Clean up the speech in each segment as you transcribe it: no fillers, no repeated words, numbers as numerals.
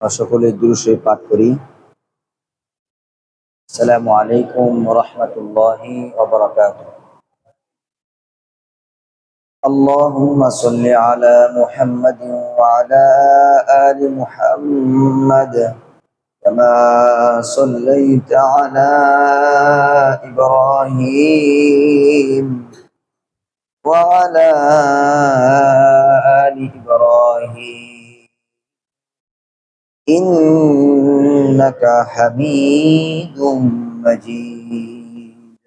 সকলে দুরূদ শরীফ পাঠ করি। আসসালামু আলাইকুম ওয়া রাহমাতুল্লাহি ওয়া বারাকাতুহু। আল্লাহুম্মা সাল্লি আলা মুহাম্মাদিন ওয়া আলা আলি মুহাম্মাদ কামা সাল্লাইতা আলা ইব্রাহিম ওয়া আলা আলি ইব্রাহিম ইন্নাকা হামিদুম মাজিদ।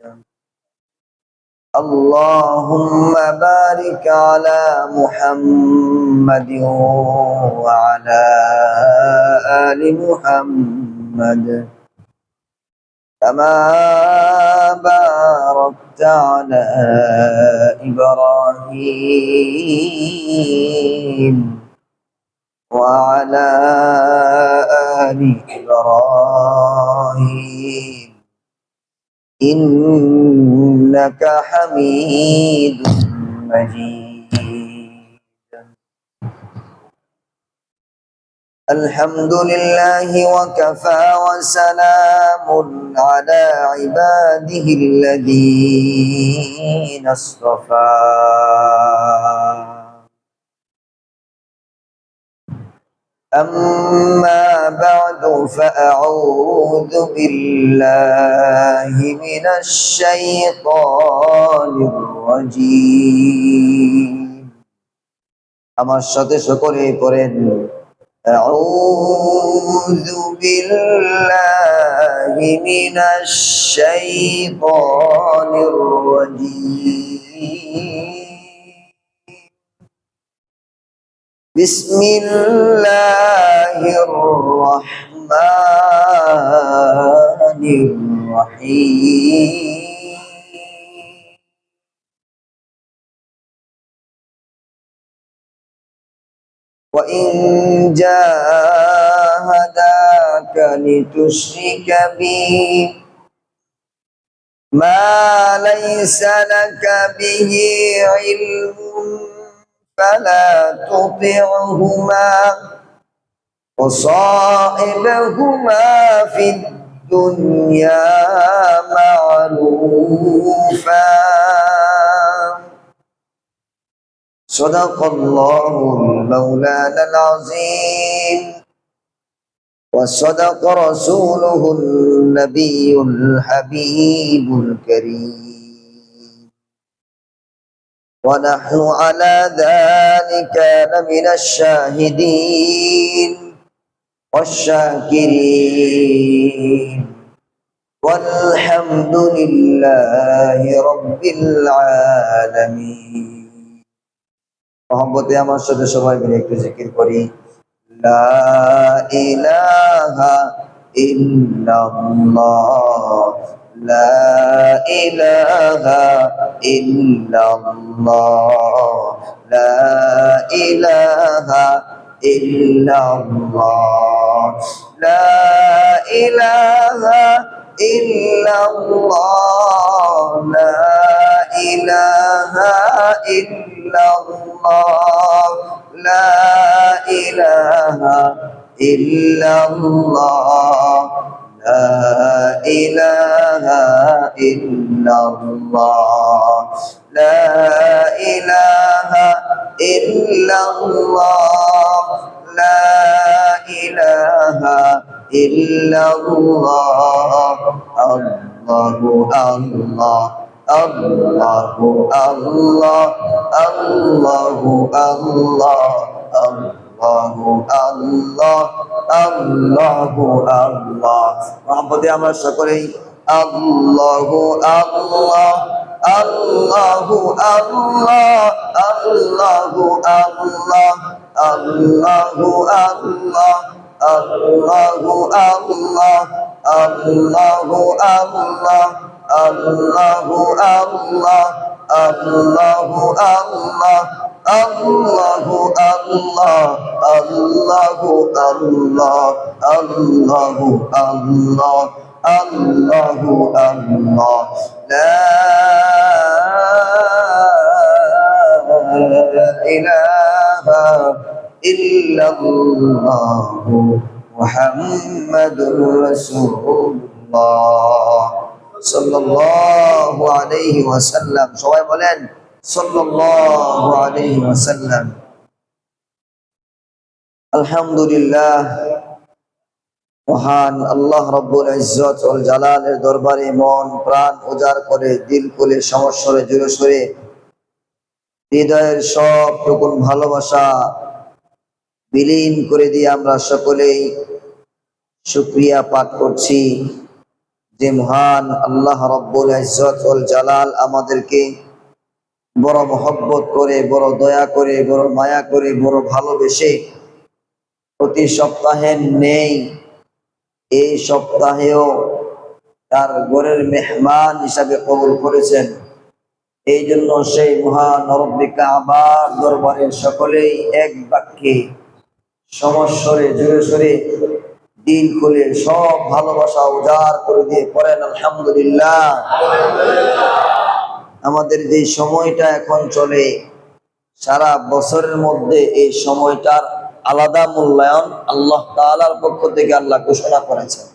আল্লাহুম্মা বারিক আলা মুহাম্মাদিন ওয়া আলা আলি মুহাম্মাদ কামা বারাকতা আলা ইব্রাহিম وعلى آل إبراهيم إنك حميد مجيد. الحمد لله وكفى وسلام على عباده الذين اصطفى. أما بعد فأعوذ بالله من الشيطان الرجيم. আমার সাথে সকলে পড়েন أعوذ بالله من الشيطان الرجيم. بسم الله الرحمن الرحيم. وإن جاهداك لتشرك بي ما ليس لك به علم فلا تطعهما وصاحبهما في الدنيا معروفا. صدق الله المولانا العظيم وصدق رسوله النبي الحبيب الكريم ونحن على ذلك لمن الشاهدين والشاكرين والحمد لله رب العالمين. মোহাম্মদে আমার সাথে সবাই মিলে একটু জিকির করি লা ইলাহা ইল্লাল্লাহ লা ইলাহা ইল্লাল্লাহ লা ইলাহা ইল্লাল্লাহ লা ইলাহা ইল্লাল্লাহ লা ইলাহা ইল্লাল্লাহ লা ইলাহা ইল্লাল্লাহ লা ইলাহা ইল্লাল্লাহ লা ইলাহা ইল্লাল্লাহ লা ইলাহা ইল্লাল্লাহ আল্লাহু আল্লাহ আল্লাহু আল্লাহ আল্লাহু আল্লাহ আল্লাহু আল্লাহ আল্লাহু আল্লাহ। মোহাম্মদে আমরা সকলেই আল্লাহু আল্লাহ আল্লাহু আল্লাহ আল্লাহু আল্লাহ আল্লাহু আল্লাহ আল্লাহু আল্লাহ আল্লাহু আল্লাহ আল্লাহু আল্লাহ আল্লাহু আল্লাহ আল্লাহু আল্লাহ আল্লাহু আল্লাহ আল্লাহু আল্লাহ আল্লাহু আল্লাহ লা ইলাহা ইল্লাল্লাহ মুহাম্মাদুর রাসূলুল্লাহ সাল্লাল্লাহু আলাইহি ওয়াসাল্লাম। সবাই বলেন সাল্লাল্লাহু আলাইহি ওয়াসাল্লাম। আলহামদুলিল্লাহ, মহান আল্লাহ রব্বুল ইজ্জত ওয়াল জালালের দরবারে মন প্রাণ উজাড় করে, দিল খুলে, সমস্বরে, জোরে সোরে হৃদয়ের সব টুকুন ভালোবাসা বিলীন করে দিয়ে আমরা সকলেই শুকরিয়া পাঠ করছি যে মহান আল্লাহ রব্বুল ইজ্জত ওয়াল জালাল আমাদেরকে বড় মহব্বত করে, বড় দয়া করে, বড় মায়া করে, বড় ভালোবেসে প্রতি সপ্তাহে নেই এই সপ্তাহেও তার ঘরের মেহমান হিসাবে কবুল করেছেন। এই জন্য সেই মহান রব্বে কাবার দরবারে সকলেই এক বাক্যে সমস্বরে, জোরে সোরে, দিল খুলে সব ভালোবাসা উজাড় করে দিয়ে পড়েন আলহামদুলিল্লাহ। আমাদের যে সময়টা এখন চলে, সারা বছরের মধ্যে এই সময়টার আলাদা মূল্যায়ন আল্লাহ তাআলার পক্ষ থেকে আল্লাহ ঘোষণা করেছেন।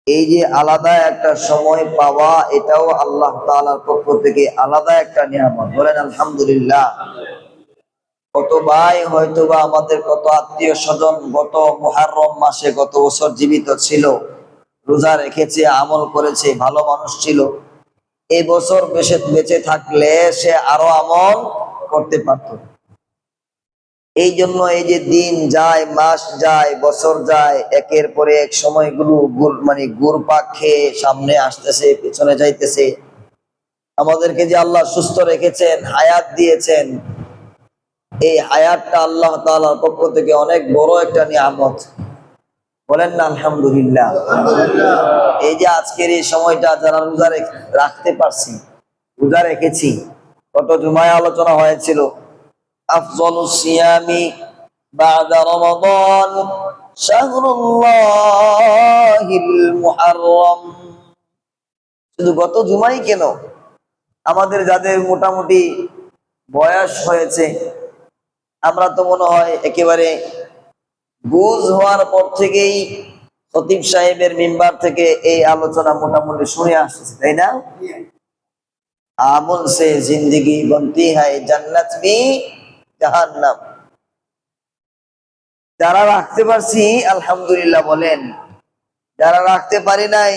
এই যে আলাদা একটা সময় পাওয়া, এটাও আল্লাহ তাআলার পক্ষ থেকে আলাদা একটা নিয়ামত। বলেন আলহামদুলিল্লাহ। কত ভাই হয়তোবা আমাদের, কত আত্মীয় স্বজন গত মুহররম মাসে গত বছর জীবিত ছিল, রোজা রেখেছে, আমল করেছে, ভালো মানুষ ছিল। এই বছর বেঁচে থাকলে সে আরো আমল করতে পারত। এই জন্য এই যে দিন যায়, মাস যায়, বছর যায়, একের পরে এক সময়গুলো ঘুরপাক খেয়ে সামনে আসতেছে, পিছনে যাইতেছে। আমাদেরকে যে আল্লাহ সুস্থ রেখেছেন, হায়াত দিয়েছেন, এই হায়াতটা আল্লাহ তাআলার পক্ষ থেকে অনেক বড় একটা নিয়ামত। বলেন না আলহামদুলিল্লাহ। এই যে আজকের এই সময়টা যারা রোজা রাখতে পারছি, রোজা রেখেছি, কত জুমায় আলোচনা হয়েছিল আফজালুস সিয়ামি বাদা রমাদান শাহরুল্লাহিল মুহাররম। শুধু গত জুমাই কেন, আমাদের যাদের মোটামুটি বয়স হয়েছে, আমরা তো মনে হয় একেবারে বুঝ হওয়ার পর থেকেই খতিব সাহেবের মিম্বার থেকে এই আলোচনা মোটামুটি শুনে আসছে, তাই না? আমল সে জিন্দগি বনতি হয়, জান্নাত মে জাহান্নাম। যারা রাখতে পারছি আলহামদুলিল্লাহ বলেন, যারা রাখতে পারি নাই,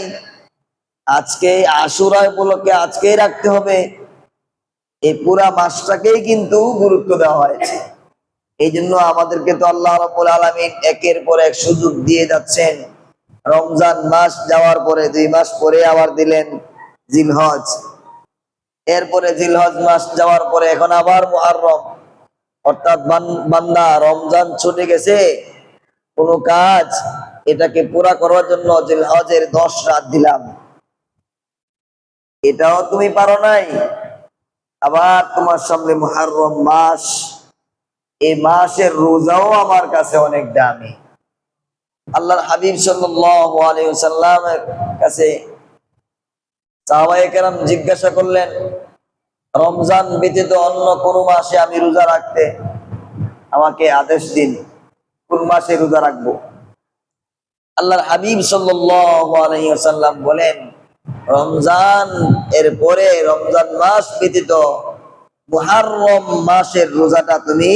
আজকে আশুরা উপলক্ষে আজকেই রাখতে হবে। এই পুরা মাসটাকেই কিন্তু গুরুত্ব দেওয়া হয়েছে। এই জন্য আমাদেরকে তো আল্লাহ রাব্বুল আলামিন একের পর এক সুযোগ দিয়ে যাচ্ছেন। রমজান মাস যাওয়ার পরে 2 মাস পরে আবার দিলেন জিলহজ, এরপরে জিলহজ মাস যাওয়ার পরে এখন আবার মুহররম। অর্থাৎ বান্দা রমজান ছুটে গেছে, কোনো কাজ এটাকে পুরা করার জন্য জিলহজের 10 রাত দিলাম, এটাও তুমি পারো নাই। আবার তোমার সামনে মুহররম মাস, এই মাসের রোজাও আমার কাছে অনেক দামি। আল্লাহর হাবিব সাল্লাল্লাহু আলাইহি ওয়াসাল্লামের কাছে সাহাবায়ে কেরাম জিজ্ঞাসা করলেন, রমজান ব্যতীত অন্য কোন মাসে আমি রোজা রাখতে আমাকে আদেশ দিন, কোন মাসে রোজা রাখবো? আল্লাহর হাবিব সাল্লাল্লাহু আলাইহি ওয়াসাল্লাম বলেন, রমজান এর পরে রমজান মাস ব্যতীত মুহররম মাসের রোজাটা তুমি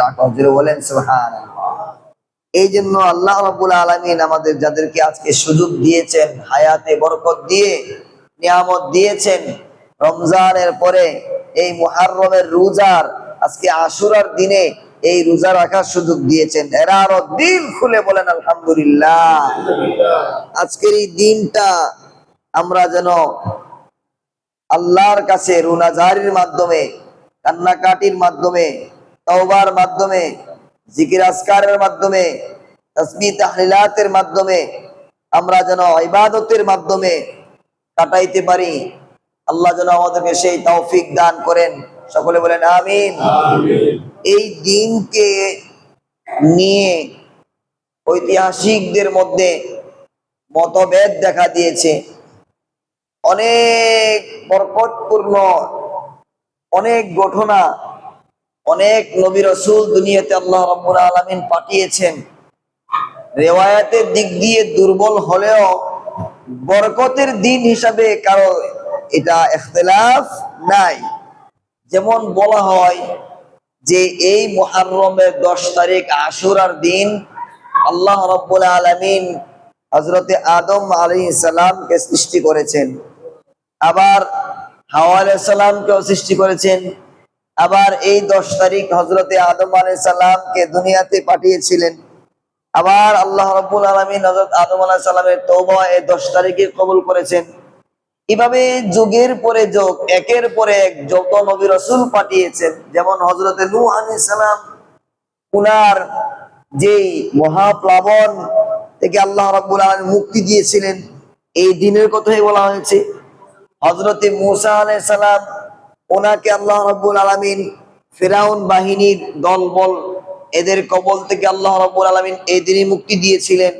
রাখো। জোরে বলেন সুবহানাল্লাহ। এই জন্য আল্লাহ রাব্বুল আলামিন আমাদের যাদেরকে আজকে সুযোগ দিয়েছেন, হায়াতে বরকত দিয়ে নিয়ামত দিয়েছেন, রমজানের পরে এই মুহররমের রোজার, আজকে আশুরার দিনে এই রোজা রাখার সুযোগ দিয়েছেন, এরা আরো দিল খুলে বলেন আলহামদুলিল্লাহ। আজকের এই দিনটা আমরা যেন আল্লাহর কাছে রুনাজারির মাধ্যমে, কান্নাকাটির মাধ্যমে, তওবার মাধ্যমে, জিকির আজকারের মাধ্যমে, তাসবিহ তাহলিলাতের মাধ্যমে, আমরা যেন ইবাদতের মাধ্যমে কাটাইতে পারি। আল্লাহ যেন আমাদেরকে সেই তৌফিক দান করেন। সকলে বলেন আমিন। এই দিনকে নিয়ে ঐতিহাসিকদের মধ্যে মতভেদ দেখা দিয়েছে। অনেক বরকতপূর্ণ অনেক ঘটনা, অনেক নবী রাসূল দুনিয়াতে আল্লাহ রাব্বুল আলামিন পাঠিয়েছেন। রেওয়ায়াতের দিক দিয়ে দুর্বল হলেও বরকতের দিন হিসাবে কারো এটা ইখতিলাফ নাই। যেমন বলা হয় যে এই মুহররমের 10 তারিখ আশুরার দিন আল্লাহ রাব্বুল আলামিন হযরতে আদম আলাইহিস সালামকে সৃষ্টি করেছেন, আবার হাওয়া আলাইহিস সালামকেও সৃষ্টি করেছেন। আবার এই 10 তারিখ হযরতে আদম আলাইহিস সালামকে দুনিয়াতে পাঠিয়েছিলেন। আবার আল্লাহ রাব্বুল আলামিন হযরত আদম আলাইহিস সালামের তওবা এই 10 তারিখে কবুল করেছেন। এভাবে যুগের পরে যুগ একের পরে এক যত নবী রাসূল পাঠিয়েছেন, যেমন হযরতে নূহ আলাইহিস সালাম উনার যেই মহাপ্লাবন থেকে আল্লাহ রাব্বুল আলামিন মুক্তি দিয়েছিলেন, এই দিনের কথাই বলা হয়েছে। হযরতে মূসা আলাইহিস সালাম ওনাকে আল্লাহ রাব্বুল আলামিন ফিরাউন বাহিনীর দলবল এদের কবল থেকে আল্লাহ রাব্বুল আলামিন এই দিনই মুক্তি দিয়েছিলেন।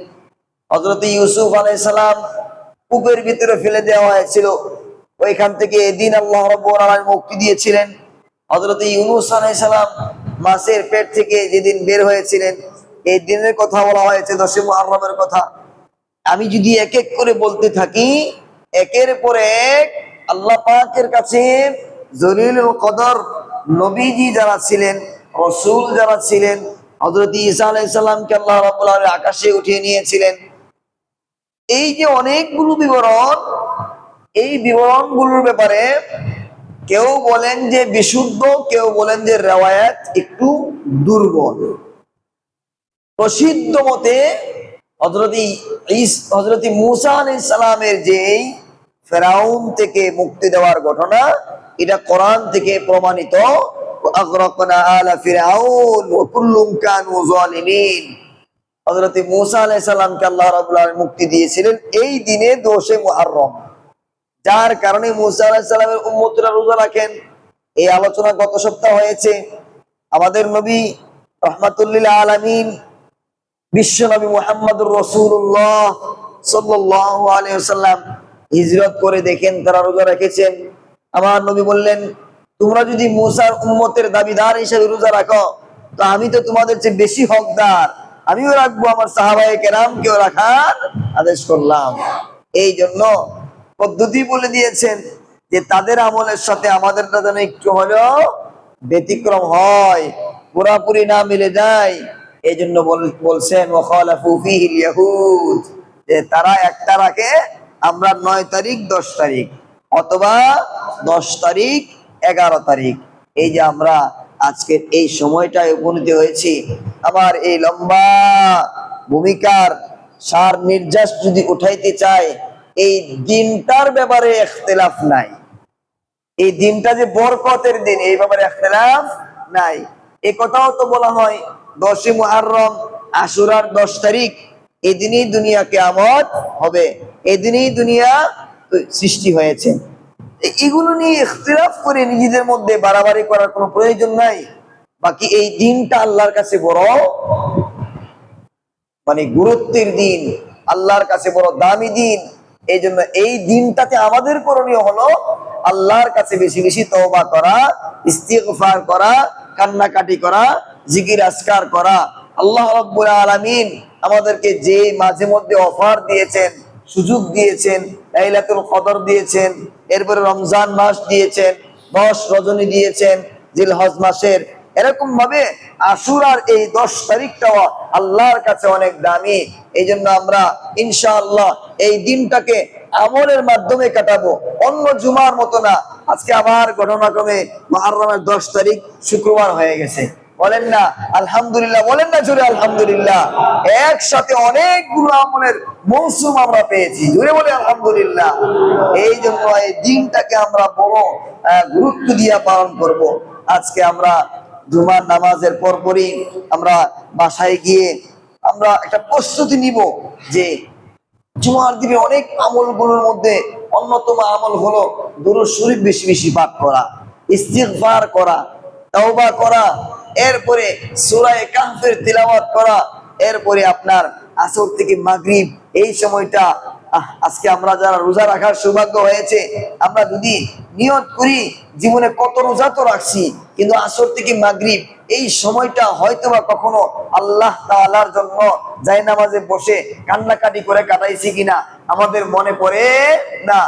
হযরতে ইউসুফ আলাইহিস সালাম কূপের ভিতরে ফেলে দেওয়া হয়েছিল, ওইখান থেকে এদিন আল্লাহ রাব্বুল আলামিন মুক্তি দিয়েছিলেন। হযরতে ইউনূস আলাইহিস সালাম মাছের পেট থেকে যেদিন বের হয়েছিলেন, এই দিনের কথা বলা হয়েছে, 10 মুহররমের কথা। আমি যদি এক এক করে বলতে থাকি, একের পর এক আল্লাহ পাকের কাছে জলিলুল কদর নবীজি যারা ছিলেন, রাসূল যারা ছিলেন, হযরত ঈসা আলাইহিস সালামকে আল্লাহ রাব্বুল আলামিন আকাশে উঠিয়ে নিয়েছিলেন। এই যে অনেকগুলো বিবরণ, এই বিবরণগুলোর ব্যাপারে কেউ বলেন যে বিশুদ্ধ, কেউ বলেন যে রিওয়ায়াত একটু দুর্বল। প্রসিদ্ধ মতে হযরত মূসা আলাইহিস সালামের যেই ফেরাউন থেকে মুক্তি দেওয়ার ঘটনা, এটা কোরআন থেকে প্রমাণিত। আগরাকনা আলা ফিরআউন ওয়া কুল্লুম কানু যালিমিন। হযরত মূসা আলাইহিস সালামকে আল্লাহ রাব্বুল আলামিন মুক্তি দিয়েছিলেন এই দিনে 10 মুহররম, যার কারণে মূসা আলাইহিস সালামের উম্মতরা রোজা রাখেন। এই আলোচনা গত সপ্তাহ হয়েছে। আমাদের নবী রাহমাতুল লিল আলামিন বিশ্ব নবী মুহাম্মদুর রাসূলুল্লাহ সাল্লাল্লাহু আলাইহি ওয়াসাল্লাম হিজরত করে দেখেন তারা রোজা রেখেছেন। আমার নবী বললেন, তোমরা যদি মূসার উম্মতের দাবিদার হিসেবে রোজা রাখো, তো আমি তো তোমাদের চেয়ে বেশি হকদার, আমিও রাখবো, আমার সাহাবায়ে কেরামকেও রাখার আদেশ করলাম। এই জন্য পদ্ধতি বলে দিয়েছেন যে তাদের আমলের সাথে আমাদেরটা যেন একটু হলেও ব্যতিক্রম হয়, পুরাপুরি না মিলে যায়। এই জন্য বলছেন ওয়াখালাফু ফীহিল ইয়াহুদ, যে তারা একটা রাখে, আমরা 9 তারিখ 10 তারিখ অথবা 10 তারিখ 11 তারিখ। এই যে আমরা আজকের এই সময়টায় উপনীত হয়েছি, আমার এই লম্বা ভূমিকার সার নির্যাস যদি উঠাইতে চায়, এই দিনটার ব্যাপারে ইখতিলাফ নাই। এই দিনটা যে বরকতের দিন, এই ব্যাপারে ইখতিলাফ নাই। এই কথাও তো বলা হয় 10 মুহররম আশুরার 10 তারিখ, এই দিনই দুনিয়া কিয়ামত হবে, এই দিনই দুনিয়া সৃষ্টি হয়েছে। এগুলো নিয়ে ইখতিলাফ করে নিজেদের মধ্যে বাড়াবাড়ি করার কোনো প্রয়োজন নাই। বাকি এই দিনটা আল্লাহর কাছে বড় গুরুত্বের দিন, আল্লাহর কাছে বড় দামি দিন। এই জন্য এই দিনটাতে আমাদের করণীয় হলো আল্লাহর কাছে বেশি বেশি তওবা করা, ইস্তিগফার করা, কান্নাকাটি করা, জিকির আজকার করা। আল্লাহ রাব্বুল আলামিন আমাদেরকে যে মাঝে মধ্যে অফার দিয়েছেন, সুযোগ দিয়েছেন, লাইলাতুল কদর দিয়েছেন, এরপরে রমজান মাস দিয়েছেন, 10 রজনী দিয়েছেন জিলহজ মাসের, এরকম ভাবে আশুরার এই 10 তারিখটাও আল্লাহর কাছে অনেক দামি। এই জন্য আমরা ইনশাআল্লাহ এই দিনটাকে আমলের মাধ্যমে কাটাবো, অন্য জুমার মতো না। আজকে আবার ঘটনাক্রমে মুহররমের 10 তারিখ শুক্রবার হয়ে গেছে, বলেন না আলহামদুলিল্লাহ, বলেন না জোরে আলহামদুলিল্লাহ। একসাথে অনেকগুলো আমলের মৌসুম আমরা পেয়েছি, জোরে বলে আলহামদুলিল্লাহ। এই জন্য এই দিনটাকে আমরা বড় গুরুত্ব দিয়ে পালন করব। আজকে আমরা জুমার নামাজের পরপরই আমরা বাসায় গিয়ে আমরা একটা প্রস্তুতি নিব যে জুমার দিনে অনেক আমলগুলোর মধ্যে অন্যতম আমল হলো দুরূদ শরীফ বেশি বেশি পাঠ করা, ইস্তিগফার করা, তাওবা করা, এরপরে সূরা কাহফের তিলাওয়াত করা, এরপরে আপনার আসর থেকে মাগরিব এই সময়টা আজকে আমরা যারা রোজা রাখার সৌভাগ্য হয়েছে, আমরা যদি নিয়ত করি জীবনে কত রোজা তো রাখছি, কিন্তু আসর থেকে মাগরিব এই সময়টা হয়তোবা কখনো আল্লাহ তাআলার জন্য জায়নামাজে বসে কান্নাকাটি করে কাটাইছি কিনা আমাদের মনে পড়ে না।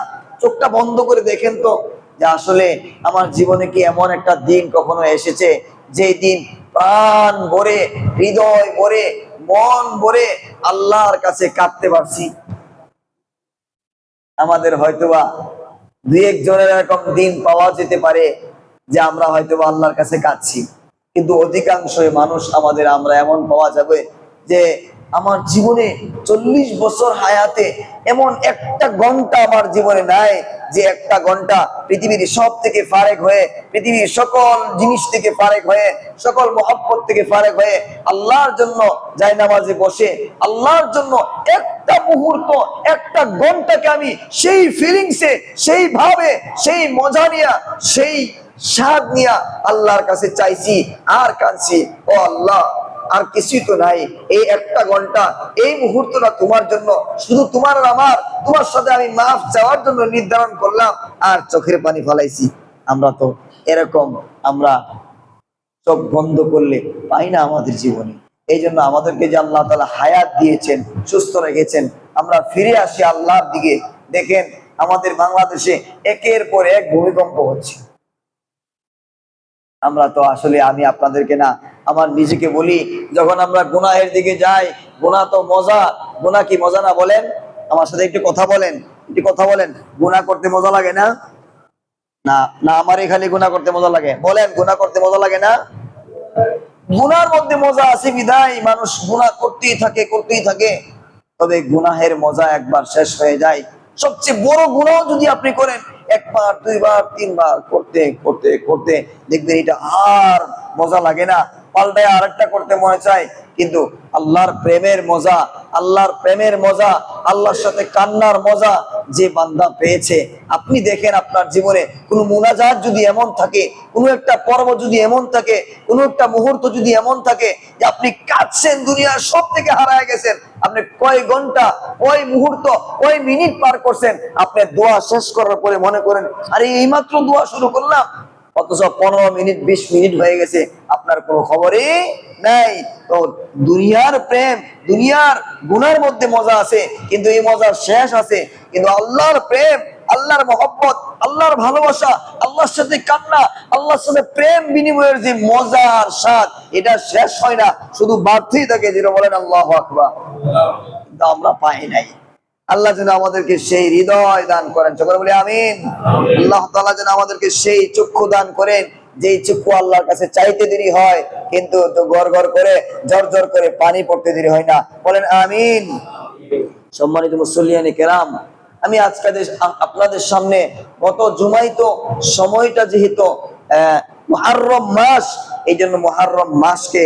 চোখটা বন্ধ করে দেখেন তো যে আসলে আমার জীবনে কি এমন একটা দিন কখনো এসেছে যে দিন প্রাণ ভরে, হৃদয় ভরে, মন ভরে আল্লাহর কাছে কাঁদতে পারছি। আমাদের হয়তোবা দুই একজনের এরকম দিন পাওয়া যেতে পারে যে আমরা হয়তোবা আল্লাহর কাছে কাঁদছি, কিন্তু অধিকাংশ মানুষ আমরা এমন পাওয়া যাবে যে আমার জীবনে 40 বছর হায়াতে এমন একটা ঘন্টা আমার জীবনে নাই যে একটা ঘন্টা পৃথিবীর সব থেকে ফারেক হয়ে, পৃথিবীর সকল জিনিস থেকে ফারেক হয়ে, সকল মহব্বত থেকে ফারেক হয়ে আল্লাহর জন্য জায়নামাজে বসে আল্লাহর জন্য একটা মুহূর্ত, একটা ঘন্টাকে আমি সেই ফিলিংসে, সেই ভাবে, সেই মজা নিয়া, সেই স্বাদ নিয়া আল্লাহর কাছে চাইছি আর কাঁদছি, ও আল্লাহ আর কিছুই তো নাই, এই একটা ঘন্টা, এই মুহূর্তটা তোমার জন্য, শুধু তোমার আর আমার, তোমার সাথে আমি মাফ চাওয়ার জন্য নির্ধারণ করলাম আর চোখের পানি ফলাইছি। আমরা তো এরকম, আমরা চোখ বন্ধ করলে পাই না আমাদের জীবনে। এই জন্য আমাদেরকে যে আল্লাহ তাআলা হায়াত দিয়েছেন, সুস্থ রেখেছেন, আমরা ফিরে আসি আল্লাহর দিকে। দেখেন আমাদের বাংলাদেশে একের পর এক ভূমিকম্প হচ্ছে। আমরা তো আসলে, আমি আপনাদেরকে না, আমার নিজেকে বলি, যখন আমরা গুনাহের দিকে যাই, গুনাহ তো মজা, গুনাহ কি মজা না বলেন? আমার সাথে একটু কথা বলেন, একটু কথা বলেন। গুনাহ করতে মজা লাগে না? না না, আমারই খালি গুনাহ করতে মজা লাগে? বলেন, গুনাহ করতে মজা লাগে না? গুনার মধ্যে মজা আছে বিধায় মানুষ গুনাহ করতেই থাকে, করতেই থাকে। তবে গুনাহের মজা একবার শেষ হয়ে যায়। সবচেয়ে বড় গুনাহ যদি আপনি করেন, একবার, দুইবার, তিনবার করতে করতে করতে দেখবেন এটা আর মজা লাগে না, পাল্টায় আরেকটা করতে মনে চায়। কিন্তু আল্লাহর প্রেমের মজা, আল্লাহর প্রেমের মজা, আল্লাহর সাথে কান্নার মজা যে বান্দা পেয়েছে, আপনি দেখেন আপনার জীবনে কোনো মুনাজাত যদি এমন থাকে, কোনো একটা পর্ব যদি এমন থাকে, কোনো একটা মুহূর্ত যদি এমন থাকে যে আপনি কাঁদছেন, দুনিয়ার সব থেকে হারায় গেছেন, আপনি কয় ঘন্টা, কয় মুহূর্ত, কয় মিনিট পার করছেন, আপনি দোয়া শেষ করার পরে মনে করেন আরে এইমাত্র দোয়া শুরু করলাম, অথচ 15 মিনিট 20 মিনিট হয়ে গেছে, আপনার কোনো খবরই নাই। তো দুনিয়ার প্রেম, দুনিয়ার গুনার মধ্যে মজা আছে, কিন্তু এই মজার শেষ আছে। কিন্তু আল্লাহর প্রেম, আল্লাহর মহব্বত, আল্লাহর ভালোবাসা, আল্লাহর সাথে কান্না, আল্লাহর সাথে প্রেম বিনিময়ের যে মজার স্বাদ, এটা শেষ হয় না, শুধু বাড়তেই থাকে। যেটা বলেন আল্লাহু আকবার। কিন্তু আমরা পাই নাই। আল্লাহ যেন আমাদেরকে সেই হৃদয় দান করেন, সকলে বলি আমিন। আল্লাহ তাআলা যেন আমাদেরকে সেই চক্ষু দান করেন, যেই চক্ষু আল্লাহর কাছে চাইতে দেরি হয় কিন্তু গড় গড় করে, ঝর ঝর করে পানি পড়তে দেরি হয় না, বলেন আমিন। সম্মানিত মুসল্লিয়ানে কেরাম, আমি আজকে আপনাদের সামনে গত জুমাই তো সময়টা যেহেতু মুহররম মাস, এই জন্য মুহররম মাসকে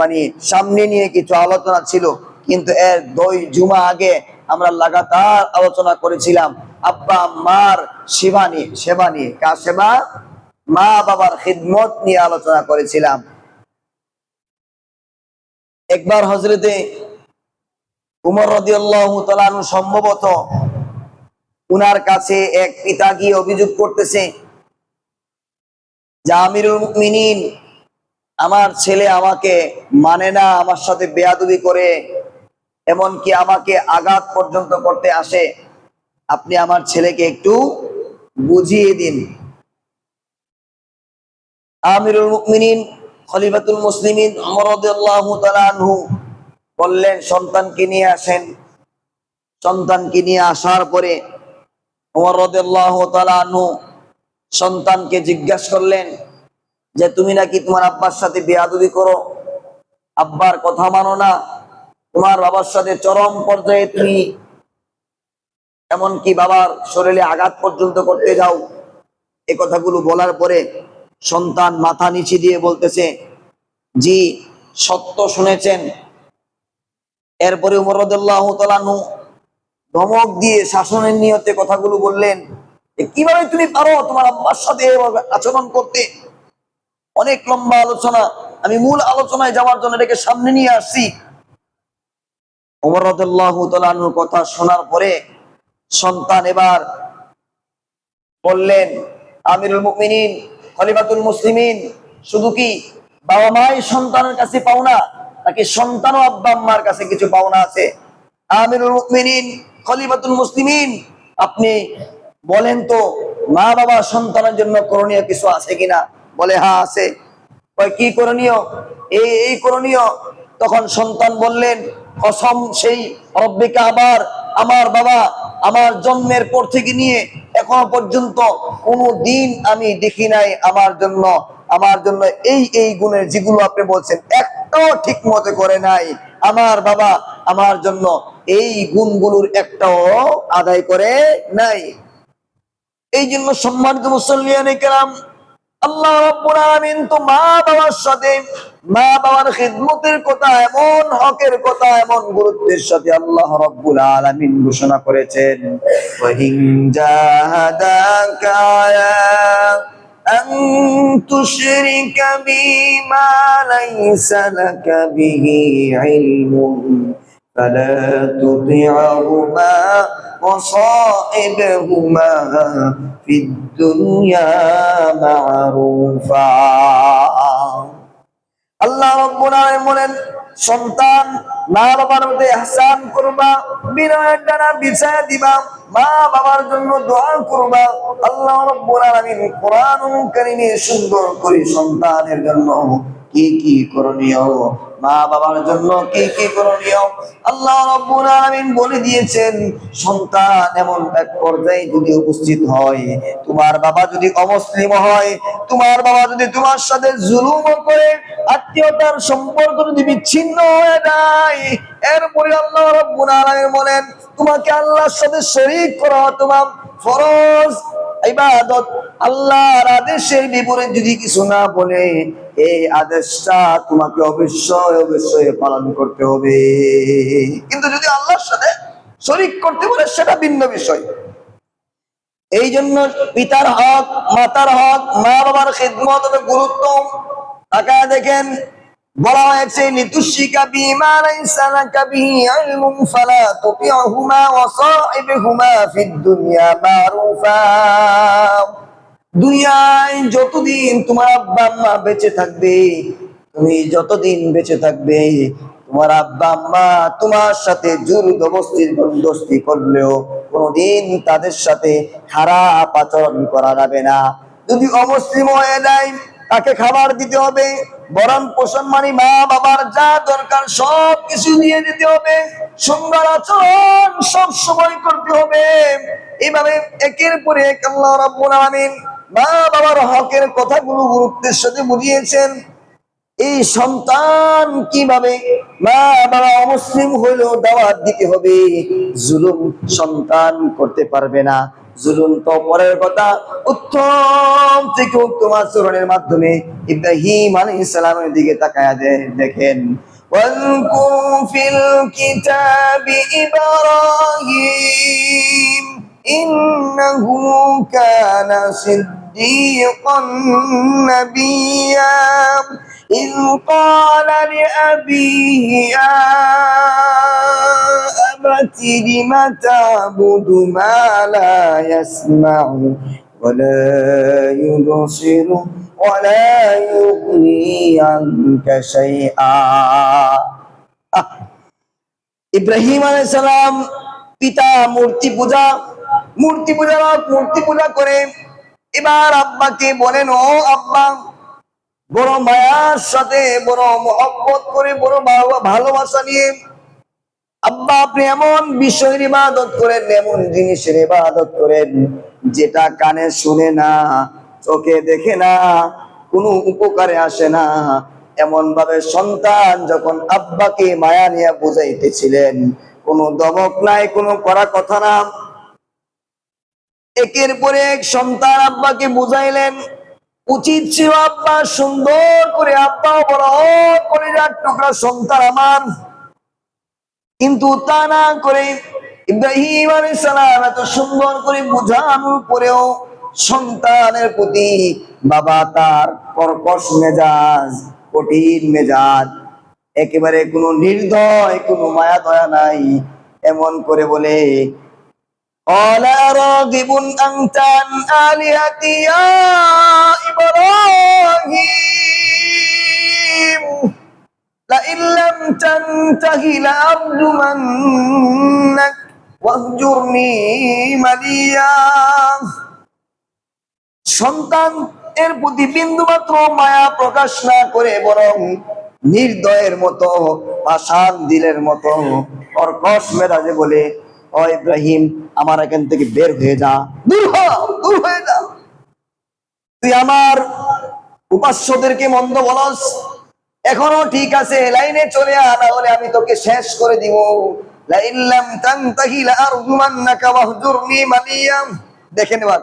মানে সামনে নিয়ে কিছু আলোচনা ছিল। কিন্তু এর 2 জুমা আগে আমরা লাগাতার আলোচনা করেছিলাম আব্বা আম্মার সেবা নিয়ে, কার সেবা? মা বাবার খিদমত নিয়ে আলোচনা করেছিলাম। একবার হযরতে উমর রাদিয়াল্লাহু তাআলা আনহু সম্ভবত উনার কাছে এক পিতা গিয়ে অভিযোগ করতেছে যে আমিরুল মুমিনিন, আমার ছেলে আমাকে মানে না, আমার সাথে বেয়াদবি করে, এমনকি আমাকে আঘাত পর্যন্ত করতে আসে, আপনি আমার ছেলেকে একটু বুঝিয়ে দিন। আমিরুল মুমিনিন খলিফাতুল মুসলিমিন ওমর রাদিয়াল্লাহু তাআলা আনহু বললেন সন্তানকে নিয়ে আসেন। সন্তানকে নিয়ে আসার পরে ওমর রাদিয়াল্লাহু তাআলা আনহু সন্তানকে জিজ্ঞাসা করলেন যে তুমি নাকি তোমার আব্বার সাথে বেয়াদবি করো, আব্বার কথা মানো না, তোমার বাবার সাথে চরম পর্যায়ে তুমি এমনকি বাবার শরীরে আঘাত পর্যন্ত করতে যাও। এই কথাগুলো বলার পরে সন্তান মাথা নিচে দিয়ে বলতেছে জি, সত্য শুনেছেন। এরপরে ওমর রাদিয়াল্লাহু তাআলা আনহু ধমক দিয়ে শাসনের নিয়তে কথাগুলো বললেন, কিভাবে তুমি পারো তোমার আব্বার সাথে এভাবে আচরণ করতে? অনেক লম্বা আলোচনা, আমি মূল আলোচনায় যাওয়ার জন্য এটাকে সামনে নিয়ে আসছি। ওমর রাদিয়াল্লাহু তাআলা আনহুর কথা শোনার পরে সন্তান এবার বললেন, আমিরুল মুমিনিন খলিফাতুল মুসলিমিন, শুধু কি বাবা মাই সন্তানের কাছে পাওনা, নাকি সন্তানও আব্বা আম্মার কাছে কিছু পাওনা আছে? আমিরুল মুমিনিন খলিফাতুল মুসলিমিন, আপনি বলেন তো, মা বাবা সন্তানের জন্য করণীয় কিছু আছে কিনা? বলে হ্যাঁ আছে। কি করণীয়? এই করণীয়। তখন সন্তান বললেন, কসম সেই রব্বিকা, আবার আমার বাবা আমার জন্মের পর থেকে নিয়ে এখনো পর্যন্ত কোনো দিন আমি দেখি নাই আমার জন্য এই গুণের যেগুলো আপনি বলছেন একটাও ঠিক মতো করে নাই। আমার বাবা আমার জন্য এই গুণগুলোর একটাও আদায় করে নাই। এই জন্য সম্মানিত মুসল্লিয়ানে কেরাম, আল্লাহ রাব্বুল আলামিন তো মা বাবার সাথে, মা বাবার খিদমতের কথা, এমন হকের কথা, এমন গুরুত্বের সাথে আল্লাহ রাব্বুল আলামিন ঘোষণা করেছেন, ওয়া ইন জাহাদাকা আলা আন তুশরিকা বিমা লাইসা লাকা বিহি ইলমুন ফালা তুতি'হুমা وصائبهما في الدنيا معروفا। আল্লাহ রাব্বুল আলামিন বলেন, সন্তান মা বাবার মধ্যে ইহসান করবা, বিনয়ের দ্বারা বিছায়া দিবা, মা বাবার জন্য দোয়া করবা। আল্লাহ রাব্বুল আলামিন কোরআনুল কারীমে সুন্দর করে সন্তানের জন্য কি কি করণীয়, মা বাবার জন্য কি কি করণীয় আল্লাহ রাব্বুল আলামিন বলে দিয়েছেন। সন্তান এমন এক পর্যায়ে যদি উপস্থিত হয়, তোমার বাবা যদি অমুসলিম হয়, তোমার বাবা যদি তোমার সাথে জুলুম করে, আত্মীয়তার সম্পর্ক যদি বিচ্ছিন্ন হয়ে যায়, এরপরে আল্লাহ রাব্বুল আলামিন বলেন, তোমাকে আল্লাহর সাথে শরীক করা তোমার ফরজ ইবাদত, আল্লাহর আদেশের বিপরীত যদি কিছু না বলে, এই আদেশটা তোমাকে অবশ্যই পালন করতে হবে। কিন্তু যদি আল্লাহর সাথে শরীক করতে বলে সেটা ভিন্ন বিষয়। এই জন্য পিতার হক, মাতার হক, মা বাবার খিদমত গুরুত্ব। তাকায় দেখেন, বলা হয়েছে লিতুশরিকা বিমা লাইসা লাকা বিহি ইলমুন ফালা তুতি'হুমা ওয়া সাহিবহুমা ফিদ দুনিয়া মারুফা। দুনিয়ায় যতদিন তোমার আব্বা আম্মা বেঁচে থাকবে, তুমি যতদিন বেঁচে থাকবে, তোমার আব্বা আম্মা তোমার সাথে জবরদস্তি করলেও কোনদিন তাদের সাথে খারাপ আচরণ করা যাবে না। যদি অমুসলিম হয়ে যায়, তাকে খাবার দিতে হবে, বরণ পোষণ মানে মা বাবার যা দরকার সব কিছু দিয়ে দিতে হবে, সুন্দর আচরণ সব সময় করতে হবে। এইভাবে একের পর এক আল্লাহ রাব্বুল আলামিন মা বাবার হকের কথাগুলো গুরুত্বের সাথে বুঝিয়েছেন। এই সন্তান কিভাবে মা বাবা অমুসলিম হইলেও দাওয়াত দিতে হবে, জুলুম সন্তান করতে পারবে না। জুলুম তো পরের কথা, উত্তম থেকে উত্তম আচরণের মাধ্যমে ইব্রাহিম আলাইহিস সালামের দিকে তাকায়া দেখেন, ওয়ালকুম ফিল কিতাবি ইব্রাহিম ইন্নাহু কানা সিদ্দীকান নাবিয়্যা إذ قال لأبيه يا أبت لم تعبد ما لا يسمع ولا يبصر ولا يغني عنك شيئا। ইব্রাহিম আলাইহিস সালাম পিতা মূর্তি পূজা করে এবার আব্বাকে বলেন, ও আব্বা, বড় মায়ার সাথে, বড় মহব্বত করে, বড় ভালোবাসা নিয়ে, আব্বা আপনি এমন বিষয়ের ইবাদত করেন, এমন জিনিসের ইবাদত করেন যেটা কানে শুনে না, চোখে দেখে না, কোনো উপকারে আসে না। এমন ভাবে সন্তান যখন আব্বাকে মায়া নিয়ে বুঝাইতেছিলেন, কোনো দমক নাই, কোনো কড়া কথা না, একের পরে এক সন্তান আব্বাকে বুঝাইলেন। উচিত ছিল আব্বা সুন্দর করে, আব্বা বড় কলিজার টুকরা সন্তান আমার, কিন্তু তা না করে ইব্রাহিম আলাইহিস সালাম এত সুন্দর করে বুঝানোর পরেও সন্তানের প্রতি বাবা তার কর্কশ মেজাজ, কঠিন মেজাজ, একেবারে কোনো নির্দয়, কোনো মায়া দয়া নাই। এমন করে বলে, قال أراغب أنت عن آلهتي يا إبراهيم لئن لم تنته لأرجمنك واهجرني مليا। সন্তান এর প্রতি বিন্দুমাত্র মায়া প্রকাশ না করে বরং নির্দয়ের মতো, পাষাণ দিলের মতো কর্কশ মেজাজে বলে, ও ইব্রাহিম, আমার এখান থেকে বের হয়ে যা, দূর হয়ে যা। তুই আমার উপাস্যদেরকে মন্দ বলস, এখনো ঠিক আছে, লাইনে চলে আ, না হলে আমি তোকে শেষ করে দিব। লাইন লাম তানতাহি লাআরজুমান্নাকা ওয়াহজুরনি মালিয়া। দেখেন এবার,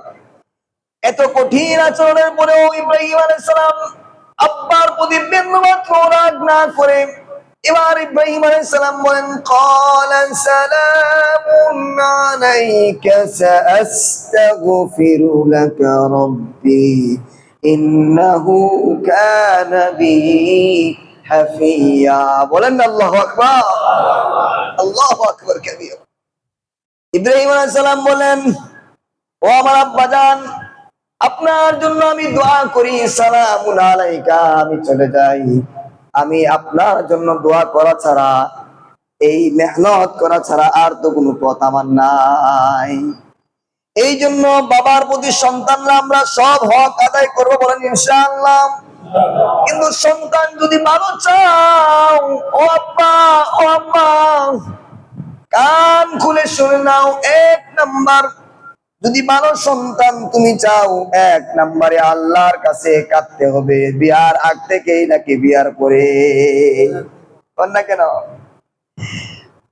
এত কঠিন আচরণের পরেও ইব্রাহিম আলাইহিস সালাম আব্বার প্রতি বিন্দুমাত্র রাগ না করে এবার ইব্রাহিম আলাইহিস সালাম বলেন, ক্বালা সালামুন আলাইকা সাআস্তাগফিরু লাকা রাব্বি ইন্নাহু কানা বি হাফিয়া। বলেন আল্লাহু আকবার, আল্লাহু আকবার কাবীর। ইব্রাহিম আলাইহিস সালাম বলেন, ও আমার আব্বাজান, আপনার জন্য আমি দোয়া করি, সালামুন আলাইকা, আমি চলে যাই। আমি আপনার জন্য দোয়া করা ছাড়া, এই মেহনত করা ছাড়া আর তো কোনো পথ আমার নাই। এই জন্য বাবার প্রতি সন্তানরা আমরা সব হক আদায় করবো, বলেন ইনশাআল্লাহ। কিন্তু সন্তান যদি ভালো চাও, ও আব্বা, ও আম্মা, কান খুলে শুনে নাও, এক নাম্বার, যদি ভালো সন্তান তুমি চাও, এক নম্বরে আল্লাহর কাছে কাঁদতে হবে, বিয়ার আগ থেকেই নাকি বিয়ার পরে না কেন।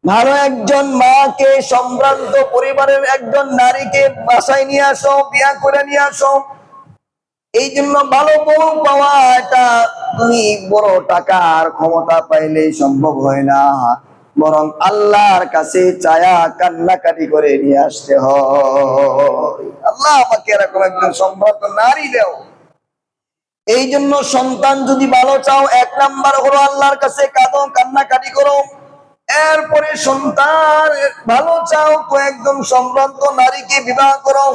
ভালো একজন মাকে, সম্ভ্রান্ত পরিবারের একজন নারীকে বাসায় নিয়ে আসো, বিয়া করে নিয়ে আসো। এই জন্য ভালো বউ পাওয়া এটা তুমি বড় টাকার ক্ষমতা পাইলেই সম্ভব হয় না, বরং আল্লাহর কাছে চায়া কান্নাকাটি করে নিয়ে আসতে হয়, আল্লাহ আমাকে এরকম একজন সম্ভ্রান্ত নারী দেও। এই জন্য সন্তান যদি ভালো চাও, এক নাম্বার হলো আল্লাহর কাছে কাঁদো, কান্নাকাটি করো। এরপরে সন্তান ভালো চাও তো একদম সম্ভ্রান্ত নারীকে বিবাহ করো।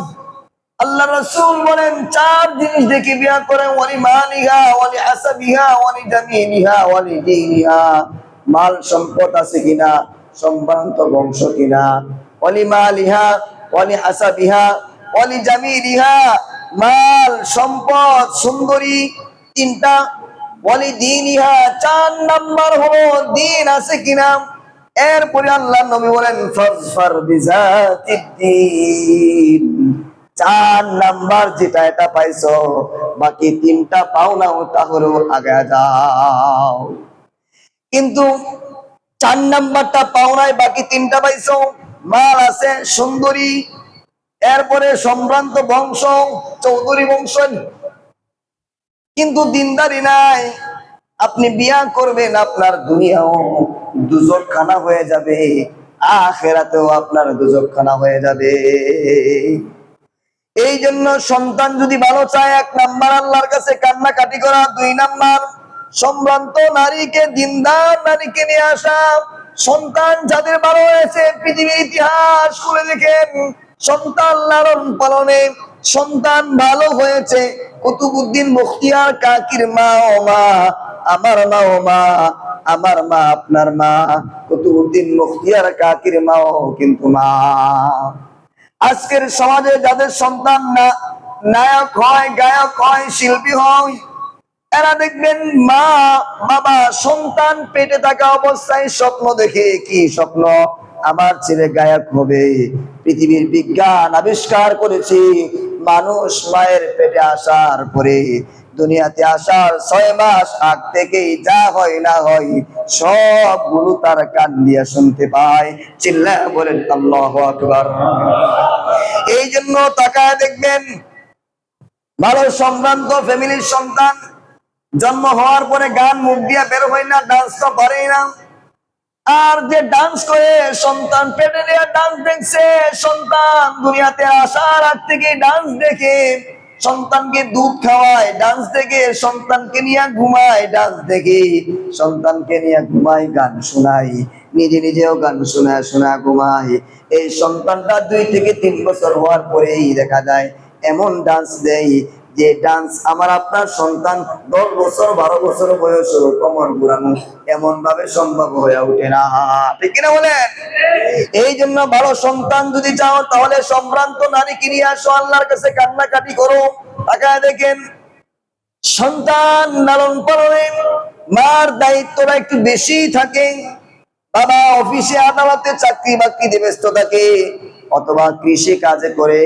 আল্লাহ রাসূল বলেন, চার জিনিস দেখে বিবাহ করে, ওয়ালি মালিহা ওয়ালি হাসাবিহা ওয়ালি জামিলিহা ওয়ালি দীনিহা। মাল সম্পদ আছে কিনা, সম্ভ্রান্ত বংশ কিনা, ওয়ালি মালিহা ওয়ালি হাসাবিহা ওয়ালি জামিলিহা, মাল সম্পদ সুন্দরী তিনটা, ওয়ালি দীনিহা, চার নাম্বার হলো দিন আছে কিনা। এরপরে আল্লাহ নবী বলেন, ফাজফার বিজাতিদ দ্বীন, চার নাম্বার যেটা এটা পাইছো, বাকি তিনটা পাও না, তাহলেও আগে যাও। কিন্তু চার নাম্বারটা পাও নাই, বাকি তিনটা পাইছো, মাল আছে, সুন্দরী, এরপরে সম্ভ্রান্ত বংশ, চৌধুরী বংশ, কিন্তু দিনদারি নাই। আপনি বিয়া করবেন, আপনার দুনিয়াও দুজকখানা হয়ে যাবে, আখিরাতেও আপনার দুজকখানা হয়ে যাবে। এই জন্য সন্তান যদি ভালো চায়, এক নাম্বার আল্লাহর কাছে কান্নাকাটি করা, দুই নাম্বার সম্ভ্রান্ত নারীকে, দিনদার নারীকে নিয়ে আসা। সন্তান যাদের ভালো হয়েছে, পৃথিবীর ইতিহাস খুলে দেখেন, সন্তান লালন পালনে সন্তান ভালো হয়েছে। কুতুবউদ্দিন বখতিয়ার কাকির মা, ও মা, আমার মা, ও মা, আমার মা, আপনার মা, কুতুবউদ্দিন বখতিয়ার কাকির মাও কিন্তু মা। আজকের সমাজে যাদের সন্তান নায়ক হয়, গায়ক হয়, শিল্পী হয়, এরা দেখবেন মা বাবা সন্তান পেটে থাকা অবস্থায় স্বপ্ন দেখে, কি স্বপ্ন, আমার ছেলে গায়ক হবে। পৃথিবীর বিজ্ঞান আবিষ্কার করেছে, মানুষ মায়ের পেটে আসার পরে, দুনিয়াতে আসার 6 মাস আগ থেকেই যা হয় না হয় সবগুলো তার কান দিয়ে শুনতে পায়। চিল্লায়া বলেন আল্লাহু আকবার। এই জন্য তাকায় দেখবেন, ভালো সম্ভ্রান্ত ফ্যামিলির সন্তান জন্ম হওয়ার পরে গান মুখ দিয়া বের হয় না, ডান্স তো পারেই না। আর যে ডান্স করে, সন্তান পেটে নিয়ে ডান্স দেখছে, সন্তান দুনিয়াতে আসার আগ থেকে ডান্স দেখে, সন্তানকে দুধ খাওয়ায় ডান্স দেখে, সন্তানকে নিয়ে ঘুমায় ডান্স দেখে, সন্তানকে নিয়ে ঘুমায় গান শোনায়, নিজে নিজেও গান শোনা শোনা ঘুমায়। এই সন্তানটা 2 থেকে 3 বছর হওয়ার পরেই দেখা যায় এমন ডান্স দেয় যে ডান্স আমার আপনার সন্তান 10 বছর 12 বছর বয়স কমর ঘুরানো এমন ভাবে সম্ভব হয়ে ওঠে না, ঠিক কিনা বলেন? এই জন্য ভালো সন্তান যদি চাও তাহলে সম্ভ্রান্ত নারীকে নিয়ে আসো, আল্লাহর কাছে কান্নাকাটি করো। তাকায় দেখেন সন্তান লালন পালনে মার দায়িত্বটা একটু বেশি থাকে। বাবা অফিসে আদালতে চাকরি বাকরিতে ব্যস্ত থাকে অথবা কৃষি কাজে করে,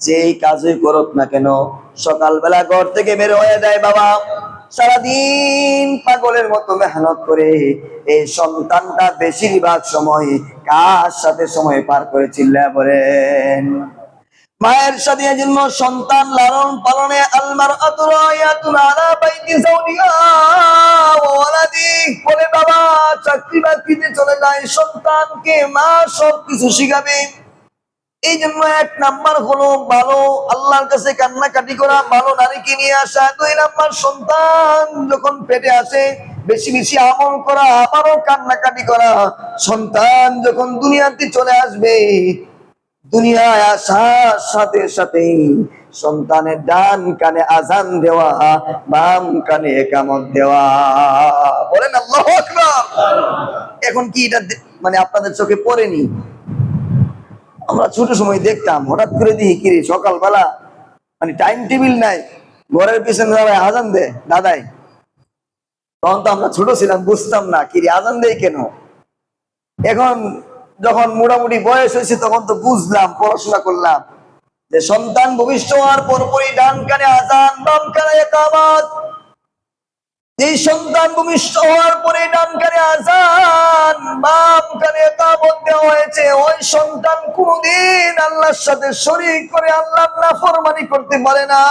যেই কাজই করুক না কেন সকালবেলা ঘর থেকে বের হয়ে যায় বাবা, সারাদিন পাগলের মতো মেহনত করে। এই সন্তানটা বেশিরভাগ সময় কার সাথে সময় পার করে চিল্লায়া বলেন? মায়ের সাথে। জন্য সন্তান লালন পালনে আলমার আতুরায়াতুন আলা বাইতি যাওজিহা ওয়া ওয়ালাদি, বলে বাবা চাকরি বাকরিতে চলে যায়, সন্তানকে মা সবকিছু শিখাবে। এই জন্য 1 নাম্বার হলো ভালো আল্লাহর কাছে কান্নাকাটি করা, ভালো নারীকে নিয়ে আসা। 2 নাম্বার সন্তান যখন পেটে আসে বেশি বেশি আমল করা, আবারও কান্নাকাটি করা। সন্তান যখন দুনিয়াতে চলে আসবে, দুনিয়ায় আসার সাথে সাথে সন্তানের ডান কানে আজান দেওয়া, বাম কানে ইকামত দেওয়া। বলেন আল্লাহু আকবার। এখন কি এটা মানে আপনাদের চোখে পড়েনি? আমরা ছোট সময় দেখতাম, হঠাৎ করে দেখি কি সকালবেলা মানে টাইম টেবিল নাই, ঘরের পিছনে দাঁড়ায় আজান দেয় দাদাই। তখন তো আমরা ছোট ছিলাম, বুঝতাম না কি আজান দেয় কেন। এখন যখন মোটামুটি বয়স হয়েছে তখন তো বুঝলাম, পড়াশোনা করলাম যে সন্তান ভূমিষ্ঠ হওয়ার পরপরই ডান কানে আজান, বাম কানে ইকামত। এই সন্তান ভূমিষ্ঠ হওয়ার পরে ডান কানে আজান, বাম কানে ইকামত দেওয়া হয়েছে, ওই সন্তান কোনদিন আল্লাহর সাথে শরীক করে আল্লাহর নাফরমানি করতে পারে না।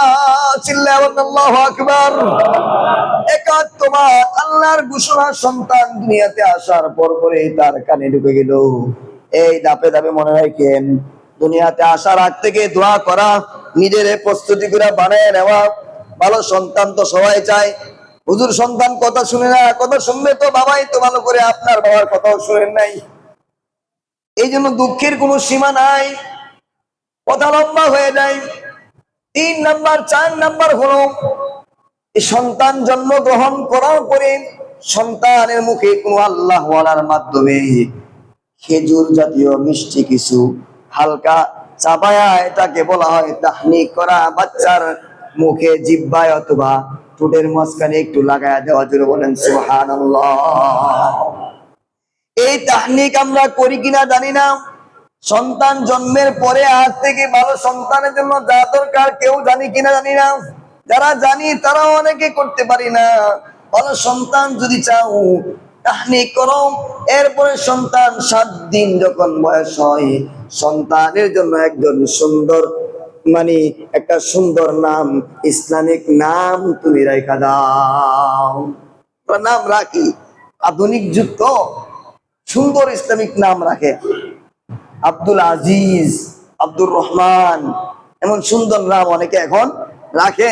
চিল্লায়া বলেন আল্লাহু আকবার। একাত্মবাদ আল্লাহর ঘোষণা সন্তান দুনিয়াতে আসার পরপরই তার কানে ঢুকে গেল। এই ধাপে ধাপে মনে রাখেন, দুনিয়াতে আসার আগ থেকে দোয়া করা, নিজের প্রস্তুতি করে বানিয়ে নেওয়া। ভালো সন্তান তো সবাই চায়, হুজুর সন্তান কথা শুনে না, কথা শুনবে তো বাবাই তো ভালো করে, আপনার বাবার কথাও শুনেন নাই। এই জন্য দুঃখের কোনো সীমা নাই, কথা লম্বা হয়ে যায়। 3 নাম্বার 4 নাম্বার হলো এই সন্তান জন্মগ্রহণ করার পরে সন্তানের মুখে কোনো আল্লাহ ওয়ালার মাধ্যমে খেজুর জাতীয় মিষ্টি কিছু হালকা চাবায়া, এটাকে বলা হয় তাহনিক করা। বাচ্চার মুখে জিহ্বায় অথবা ঠোঁটের মাঝখানে একটু লাগায়া দেওয়া, জোরে বলেন সুবহানাল্লাহ। এই তাহনিক আমরা করি কিনা জানি না। সন্তান জন্মের পরে আজ থেকে ভালো সন্তানের জন্য যা দরকার কেউ জানি কিনা জানি না। যারা জানি তারা অনেকে করতে পারি না। ভালো সন্তান যদি চাও তাহনিক করো। এরপরে সন্তান 7 দিন যখন বয়স হয়, সন্তানের জন্য একজন সুন্দর মানে একটা সুন্দর নাম, ইসলামিক নাম তুমি রাখা দাও। নাম রাখি, আধুনিক যুগ তো, সুন্দর ইসলামিক নাম রাখে। আব্দুল আজিজ, আব্দুর রহমান, এমন সুন্দর নাম অনেকে এখন রাখে।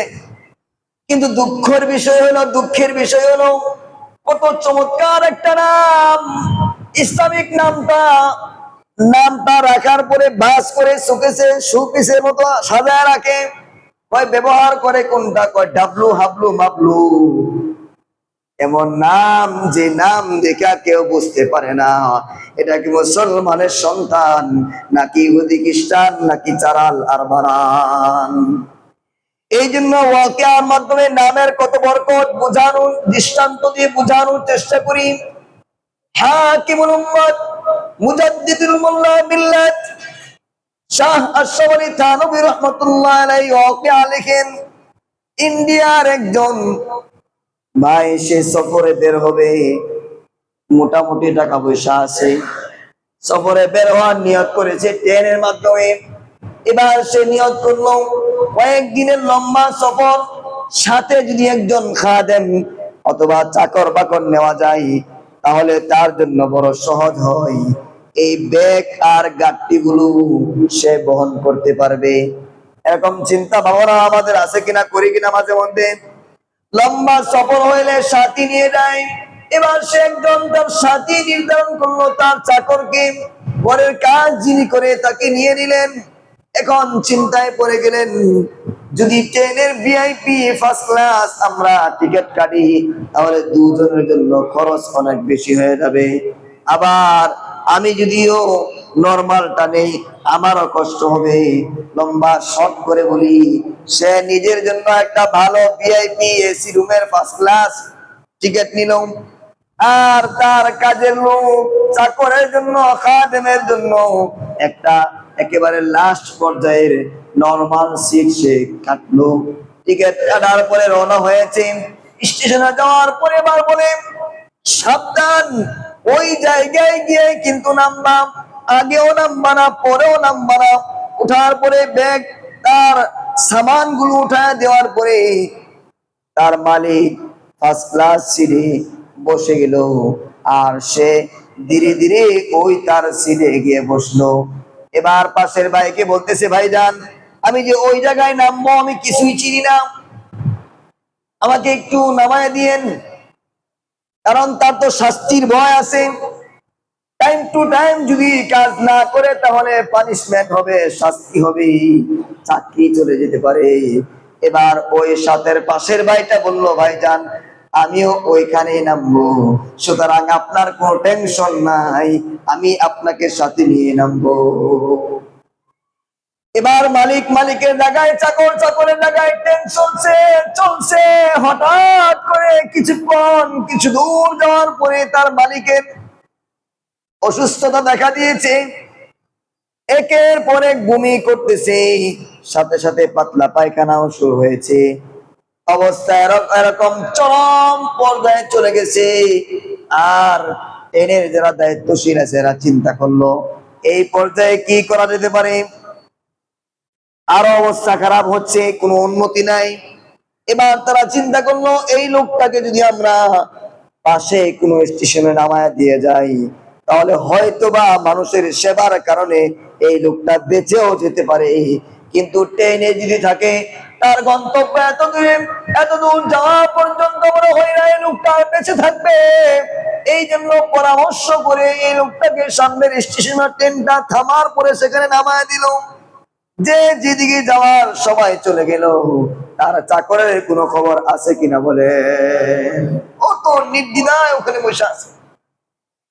কিন্তু দুঃখের বিষয় হলো কত চমৎকার একটা নাম, ইসলামিক নামটা রাখার পরে বাস করে শোকেসের মতো সাজায় রাখে। কয় ব্যবহার করে কোনটা, কয় ডাবলু হাবলু মাবলু। এমন নাম, যে নাম দেখা কেউ বুঝতে পারে না এটা কি মুসলমানের সন্তান নাকি ইহুদি খ্রিস্টান নাকি চারাল আর বারান। এই জন্য ওয়াকিয়ার মাধ্যমে নামের কত বরকত বোঝানোর দৃষ্টান্ত দিয়ে বোঝানোর চেষ্টা করি। হাকিমুল উম্মত মুজাদ্দিদুল মোল্লা মিল্লাত শাহ আশরাফ আলী থানভী রাহমাতুল্লাহ আলাইহি ওয়াকিয়া লিখেন, ইন্ডিয়ার একজন ভাই সে সফরে বের হবে, মোটামুটি টাকা পয়সা আছে, সফরে বের হওয়ার নিয়ত করেছে ট্রেনের মাধ্যমে। এবার সে নিয়ত করলো কয়েকদিনের লম্বা সফর, সাথে যদি একজন খাদেম অথবা চাকর বাকর নেওয়া যায় তাহলে তার জন্য বড় সহজ হয়। এই ব্যাগ আর গাট্টিগুলো সে বহন করতে পারবে। এরকম চিন্তা ভাবনা আমাদের আছে কিনা, করি কিনা মাঝে মধ্যে। লম্বা সফর হইলে সাথী নিয়ে যায়, এবার সে একজন তার সাথী নির্ধারণ করলো, তার চাকরকে, ঘরের কাজ যিনি করে তাকে নিয়ে নিলেন। এখন চিন্তায় পড়ে গেলেন, যদি ট্রেনের ভিআইপি ফার্স্ট ক্লাস আমরা টিকিট কাটি তাহলে দুজনের জন্য খরচ অনেক বেশি হয়ে যাবে। আবার আমি যদিও নরমালটা নেই আমারও কষ্ট হবে। লম্বা শর্ট করে বলি, সে নিজের জন্য একটা ভালো ভিআইপি এসি রুমের ফার্স্ট ক্লাস টিকিট নিল, আর তার কাজের লোক চাকরের জন্য, খাদেমের জন্য একটা একেবারে লাস্ট পর্যায়ের নরমাল সিট সে কাটলো। টিকিট কাটার পরে রওনা হয়েছে। স্টেশনে যাওয়ার পরে এবার বলে, সাবধান, ওই জায়গায় গিয়ে কিন্তু নামবা, আগেও নামবা না পরেও নামবা না। উঠার পরে ব্যাগ তার সামান গুলো উঠায় দেওয়ার পরে তার মালিক ফার্স্ট ক্লাস সিটে বসে গেল, আর সে ধীরে ধীরে ওই তার সিটে গিয়ে বসলো। এবার পাশের ভাইকে বলতেছে, ভাইজান আমি যে ওই জায়গায় নামবো আমি কিছুই চিনি না, আমাকে একটু নামায় দিয়েন। কারণ তার তো শাস্তির ভয় আছে, টাইম টু টাইম যদি কাজ না করে তাহলে পানিশমেন্ট হবে, শাস্তি হবে, চাকরি চলে যেতে পারে। এবার ওই সাথের পাশের ভাইটা বললো, ভাইজান আমিও ওইখানে নামবো, সুতরাং আপনার কোনো টেনশন নাই, আমি আপনাকে সাথে নিয়ে নামবো। এবার মালিক মালিকের জায়গায়, চাকর চাকরের জায়গায়, ট্রেন চলছে চলছে। হঠাৎ করে কিছু দূর যাওয়ার পরে তার মালিকের অসুস্থতা দেখা দিয়েছে, একের পর এক বমি করতেছে, সাথে সাথে পাতলা পায়খানাও শুরু হয়েছে। অবস্থা এরকম চরম পর্যায়ে চলে গেছে। আর ট্রেনের যারা দায়িত্বশীল আছে এরা চিন্তা করলো এই পর্যায়ে কি করা যেতে পারে। আরো অবস্থা খারাপ হচ্ছে, কোনো উন্নতি নাই। এবার তারা চিন্তা করলো, এই লোকটাকে যদি আমরা পাশে কোনো স্টেশনে নামায় দিয়ে যাই তাহলে হয়তোবা মানুষের সেবার কারণে এই লোকটা বেঁচেও যেতে পারে। কিন্তু ট্রেনে যদি থাকে তার গন্তব্য এত দূর যাওয়া পর্যন্ত মনে হয় না এই লোকটা বেঁচে থাকবে। এই জন্য পরামর্শ করে এই লোকটাকে সামনের স্টেশনে ট্রেনটা থামার পরে সেখানে নামায় দিল। যে যেদিকে যাওয়ার সবাই চলে গেল, তার চাকরের কোনো খবর আছে কিনা বলে, ও তো নির্দ্বিধায় ওখানে বসে আছে।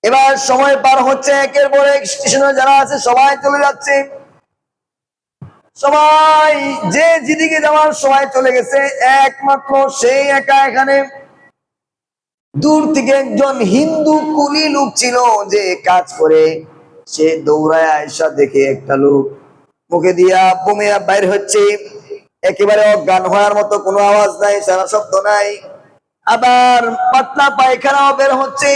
এবার সময় পার হচ্ছে, একের পর এক স্টেশনে যারা আছে সবাই চলে যাচ্ছে, সবাই যে যেদিকে যাওয়ার সবাই চলে গেছে, একমাত্র সেই একা এখানে। দূর থেকে একজন হিন্দু কুলি লোক ছিল যে কাজ করে, সে দৌড়ায় আয়সা দেখে একটা লোক মুখে দিয়া বমি বাইর হচ্ছে, একেবারে অজ্ঞান হওয়ার মতো কোনো আওয়াজ নাই, সারা শব্দ নাই, আবার পাতলা পায়খানাও বের হচ্ছে,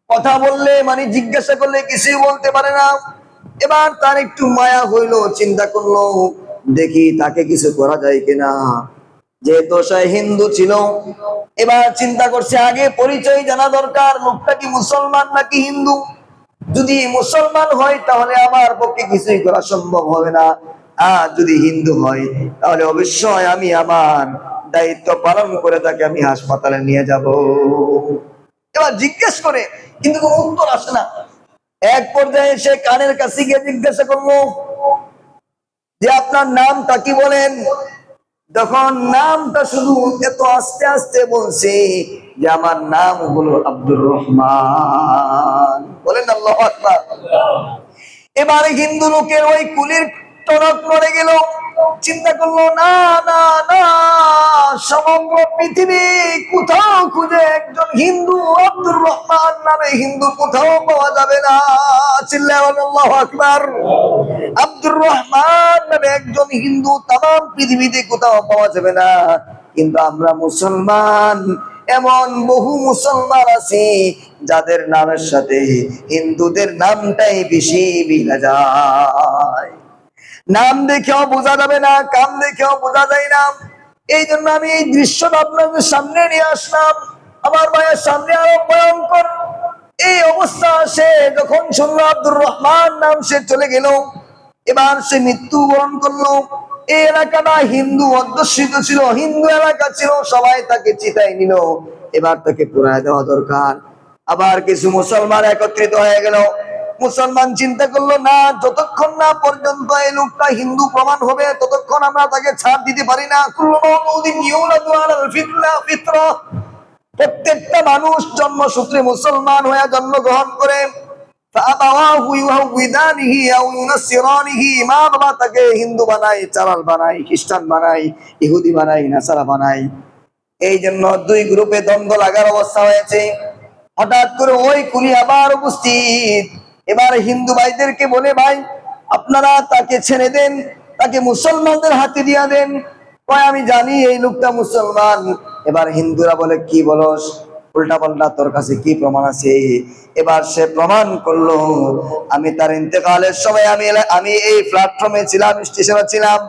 কথা বললে মানে জিজ্ঞাসা করলে কিছুই বলতে পারে না। এবার তার একটু মায়া হইলো, চিন্তা করলো দেখি তাকে কিছু করা যায় কিনা। যেহেতু সে হিন্দু ছিল, এবার চিন্তা করছে আগে পরিচয় জানা দরকার, লোকটা কি মুসলমান নাকি হিন্দু। যদি মুসলমান হয় তাহলে আমার পক্ষে কিছুই করা সম্ভব হবে না, আর যদি হিন্দু হয় তাহলে অবশ্যই আমি আমার দায়িত্ব পালন করে তাকে আমি হাসপাতালে নিয়ে যাব। এবার জিজ্ঞেস করে কিন্তু কোনো উত্তর আসে না। এক পর্যায়ে সে কানের কাছে গিয়ে জিজ্ঞাসা করলো যে আপনার নামটা কি বলেন। যখন নামটা শুধু এত আস্তে আস্তে বলছে যে আমার নাম হলো আব্দুর রহমান, বলেন আল্লাহু আকবার। এবারে হিন্দু লোকের ওই কুলির টনক নড়ে গেল, চিন্তা করলো না না না, সমগ্র পৃথিবী কোথাও খুঁজে একজন হিন্দু আব্দুর রহমান নামে হিন্দু কোথাও পাওয়া যাবে না। চিল্লায় আল্লাহু আকবার। আব্দুর রহমান নামে একজন হিন্দু তাম পৃথিবীতে কোথাও পাওয়া যাবে না। কিন্তু আমরা মুসলমান, এমন বহু মুসলমান আছে যাদের নামের সাথে হিন্দুদের নামটাই বেশি মিলে যায়। নাম দেখেও বোঝা যাবে না, কাম দেখেও বোঝা যায় না। এই জন্য আমি এই দৃশ্যটা আপনাদের সামনে নিয়ে আসলাম। আমার ভাইয়ের সামনে আরো ভয়ঙ্কর এই অবস্থা। সে যখন শুনলো আব্দুর রহমান নাম, সে চলে গেল। এবার সে মৃত্যুবরণ করলো। এই এলাকাটা হিন্দু অধ্যুষিত ছিল, হিন্দু এলাকা ছিল, সবাই তাকে চিতায় নিল। এবার তাকে পুরায় দেওয়া দরকার। আবার কিছু মুসলমান একত্রিত হয়ে গেল। মুসলমান চিন্তা করলো, না, যতক্ষণ না পর্যন্ত এই লোকটা হিন্দু প্রমাণ হবে ততক্ষণ আমরা তাকে ছাড় দিতে পারি না। প্রত্যেকটা মানুষ জন্মসূত্রে মুসলমান হয়ে জন্মগ্রহণ করে, মা বাবা তাকে হিন্দু বানাই, চালাল বানাই, খ্রিস্টান বানাই, ইহুদি বানাই, নাসারা বানাই। এই জন্য দুই গ্রুপে দ্বন্দ্ব লাগার অবস্থা হয়েছে। হঠাৎ করে ওই কুলি আবার উপস্থিত। এবার হিন্দু ভাইদেরকে বলে, ভাই আপনারা তাকে ছেড়ে দেন, তাকে মুসলমানদের হাতে দিয়া দেন। কয় আমি জানি এই লোকটা মুসলমান। এবার হিন্দুরা বলে, কি বলস, উল্টা পাল্টা, তোর কাছে কি প্রমাণ আছে? এবার সে প্রমাণ করলো, আমি তার ইন্তেকালের সময় আমি এই প্ল্যাটফর্মে ছিলাম, স্টেশনে ছিলাম,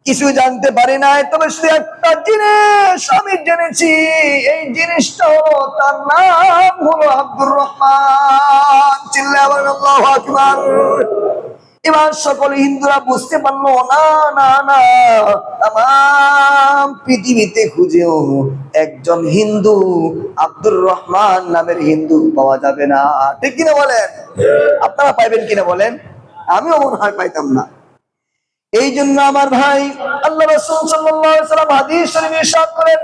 কিছু জানতে পারি নাই, তবে শুধু একটা জিনিস আমি জেনেছি, এই জিনিসটা হলো তার নাম হলো আব্দুর রহমান। চিল্লায়া বলেন আল্লাহু আকবার। এবার সকল হিন্দুরা বুঝতে পারলো, না না না, তাম পৃথিবীতে খুঁজেও একজন হিন্দু আব্দুর রহমান নামের হিন্দু পাওয়া যাবে না। ঠিক কিনা বলেন? আপনারা পাইবেন কিনা বলেন? আমিও মনে হয় পাইতাম না। এই জন্য আমার ভাই, আল্লাহ রাসূল সাল্লাল্লাহু আলাইহি ওয়াসাল্লাম হাদিস শরীফে ইরশাদ করেন,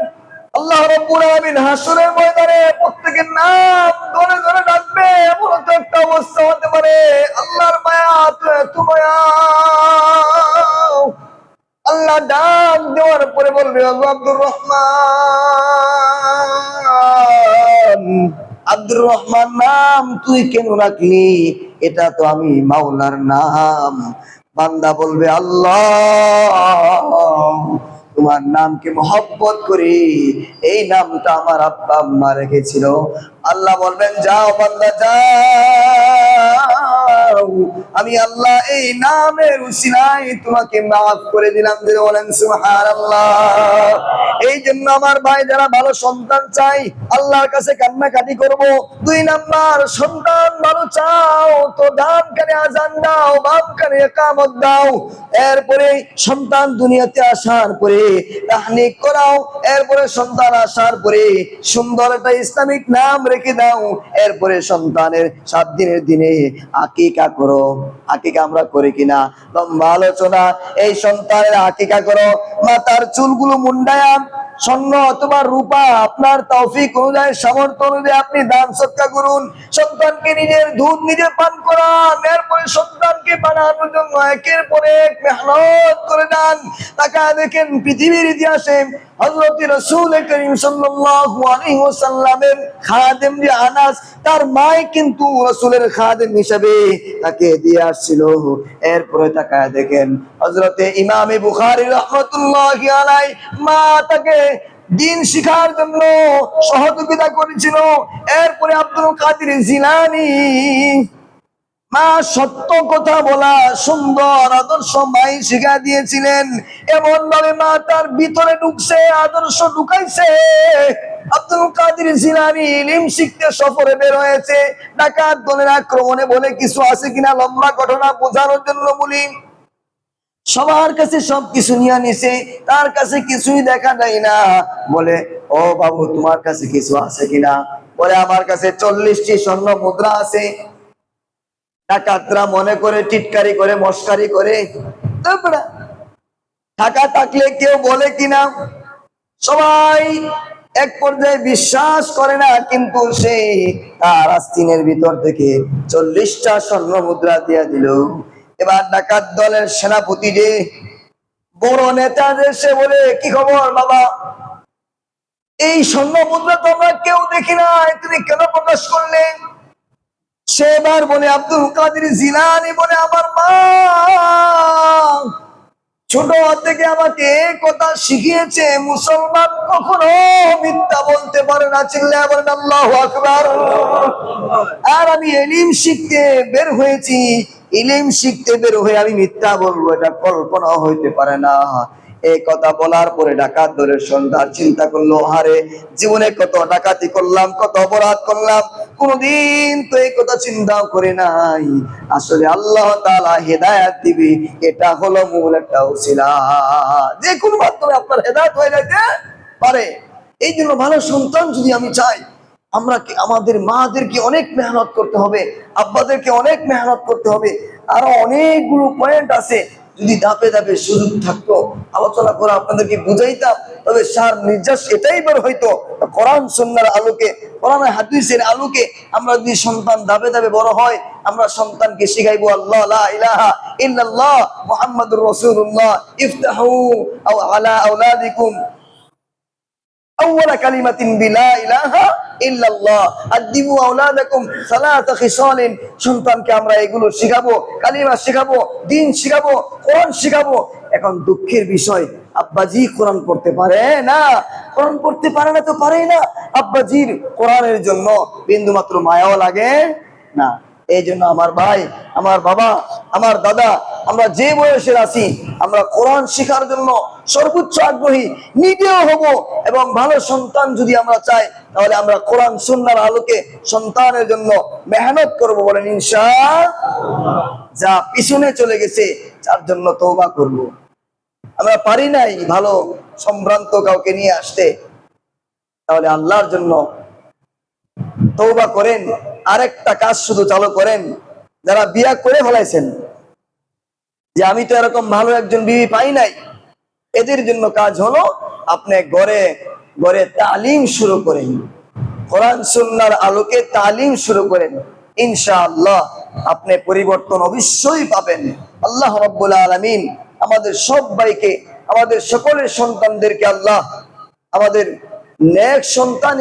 আল্লাহ রাব্বুল আলামিন হাসরের ময়দানে প্রত্যেকের নাম ধরে ধরে ডাকবে। এমন একটা অবস্থা হতে পারে, আল্লাহর মায়া তো এত মায়া, আল্লাহ ডাক দেওয়ার পরে বলবে, আব্দুর রহমান, আব্দুর রহমান নাম তুই কেন রাখলি? এটা তো আমি মাওলার নাম। বান্দা বলবে, আল্লাহ তোমার নামকে মহব্বত করি, এই নামটা আমার আব্বা আম্মা রেখেছিল। আল্লাহ বলবেন, যাও বান্দা যাও, আমি আল্লাহ এই নামের উসিলায় তোমাকে মাফ করে দিলাম। বলেন সুবহানাল্লাহ। এই জন্য আমার ভাই, যারা ভালো সন্তান চাই, আল্লাহর কাছে কান্নাকাটি করব। 2 নাম্বার, সন্তান ভালো চাও তো ডান কানে আজান দাও, বাম কানে ইকামত দাও। এরপরে সন্তান দুনিয়াতে আসার পরে তাহনিক করাও। এরপরে সন্তান আসার পরে সুন্দর একটা ইসলামিক নাম রেখে দাও। এরপরে সন্তানের 7 দিনের দিনে আকিকা করো। আকিকা আমরা করি কিনা? লম্বা আলোচনা। এই সন্তানের আকিকা করো, মাথার চুলগুলো মুন্ডায়া স্বর্ণ অথবা রূপা আপনার তৌফিক অনুযায়ী, সামর্থ্য অনুযায়ী আপনি দান সদকা করুন। সন্তানকে নিজের দুধ নিজে পান করান। এরপরে সন্তানকে বানানোর জন্য একের পর এক মেহনত করে যান। তাকায় দেখেন পৃথিবীর ইতিহাসে হযরত রাসূল করিম সাল্লাল্লাহু আলাইহি ওয়াসাল্লামের খাদেম যে আনাস, তার মাই কিন্তু রাসূলের খাদেম হিসেবে তাকে দিয়ে আসছিল। এরপরে তাকায় দেখেন হযরতে ইমামে বুখারী রাহমাতুল্লাহি আলাইহি মা তাকে দিন শিখার জন্য সহযোগিতা করেছিল। এরপরে আব্দুল কাদের জিলানী, মা সত্য কথা বলা, সুন্দর আদর্শ মাই শিখা দিয়েছিলেন। এমন ভাবে মা তার ভিতরে ঢুকছে, আদর্শ ঢুকাইছে। আব্দুল কাদের জিলানী ইলম শিখতে সফরে বের হয়েছে। ডাকাত দলের আক্রমণে বলে কিছু আছে কিনা লম্বা ঘটনা বোঝানোর জন্য বলি। সবার কাছে সবকিছু নিয়ে নিছে, তার কাছে কিছুই দেখা যায় না। বলে, ও বাবু তোমার কাছে কিছু আছে কিনা? বলে, আমার কাছে 40টি স্বর্ণ মুদ্রা আছে। ডাকাতরা মনে করে টিটকারি করে, মস্কারি করে, টাকা থাকলে কেউ বলে কিনা? সবাই এক পর্যায়ে বিশ্বাস করে না, কিন্তু সে তার আস্তিনের ভিতর থেকে 40টা স্বর্ণ মুদ্রা দিয়ে দিল। এবার ডাকাত দলের সেনাপতি যে বড় নেতা, যে সে বলে, কি খবর বাবা, এই স্বর্ণ মুদ্রা তো আমরা কেউ দেখি নাই, তুমি কেন প্রকাশ করলে? সেবার বলে, আব্দুল কাদের জিলানী বলে, আমার মা ছোট থেকে আমাকে কথা শিখিয়েছে, মুসলমান কখনো মিথ্যা বলতে পারে না। চিল্লায়া বলেন আল্লাহু আকবার। আর আমি ইলম শিখতে বের হয়েছি, ইলম শিখতে বের হয়ে আমি মিথ্যা বলবো, এটা কল্পনা হইতে পারে না। এই কথা বলার পরে ডাকাত দলের সর্দার চিন্তা করলো, হারে জীবনে কত ডাকাতি করলাম, কত অপরাধ করলাম, কোনদিন তো এই কথা চিন্তাও করে নাই। আসলে আল্লাহ তাআলা হেদায়েত দিবে, এটা হলো মূল একটা উসিলা। যে কোন মাধ্যমে আপনার হেদায়েত হয়ে যাইতে পারে। এই জন্য ভালো সন্তান যদি আমি চাই, আমরা আমাদের মাদেরকে অনেক মেহনত করতে হবে, আব্বাদেরকে অনেক মেহনত করতে হবে। আরো অনেকগুলো পয়েন্ট আছে, যদি ধাপে ধাপে সুযোগ থাকতো আলোচনা করে আপনাদেরকে বুঝাইতাম, তবে সার নির্যাস এটাই বের হইতো। কোরআন সুন্নাহর আলোকে, কোরআন হাদিসের আলোকে আমরা যদি সন্তান ধাপে ধাপে বড় হয়, আমরা সন্তানকে শিখাইবো আল্লাহ লা ইলাহা ইল্লাল্লাহ মুহাম্মাদুর রাসূলুল্লাহ, ইফতাহু আও আলা আওলাদিকুম আউয়ালা কালিমাতিন বিলা ইলাহা ইল্লাল্লাহ আদিবু আওলাদাকুম সালাতা খিসালিন। সন্তানকে আমরা এগুলো শিখাবো, কালিমা শিখাবো, দ্বীন শিখাবো, কোরআন শিখাবো। এখন দুঃখের বিষয়, আব্বাজি কোরআন পড়তে পারে না। কোরআন পড়তে পারে না তো পারেই না, আব্বাজির কোরআনের জন্য বিন্দু মাত্র মায়াও লাগে না। এই জন্য আমার ভাই, আমার বাবা, আমার দাদা, আমরা যে বয়সের আছি, আমরা কোরআন শেখার জন্য সর্বোচ্চ আগ্রহী নিজেও হব। এবং ভালো সন্তান যদি আমরা চাই, তাহলে আমরা কোরআন সুন্নাহর আলোকে সন্তানের জন্য মেহনত করব, বলেন ইনশাআল্লাহ। যা পিছনে চলে গেছে তার জন্য তওবা করব। আমরা পারি নাই ভালো সম্ভ্রান্ত কাউকে নিয়ে আসতে, তাহলে আল্লাহর জন্য তওবা করেন। আরেকটা কাজ শুধু চালু করেন, যারা বিয়া করে ফেলাইছেন, যে আমি তো এরকম ভালো একজন বিবি পাই নাই, এদের জন্য কাজ হলো আপনি ঘরে ঘরে তালিম শুরু করেন, কোরআন সুন্নাহর আলোকে তালিম শুরু করেন। ইনশাআল্লাহ আপনি পরিবর্তন অবশ্যই পাবেন। আল্লাহ রাব্বুল আলামিন আমাদের সবাইকে, আমাদের সকলের সন্তানদেরকে আল্লাহ আমাদের নেক সন্তান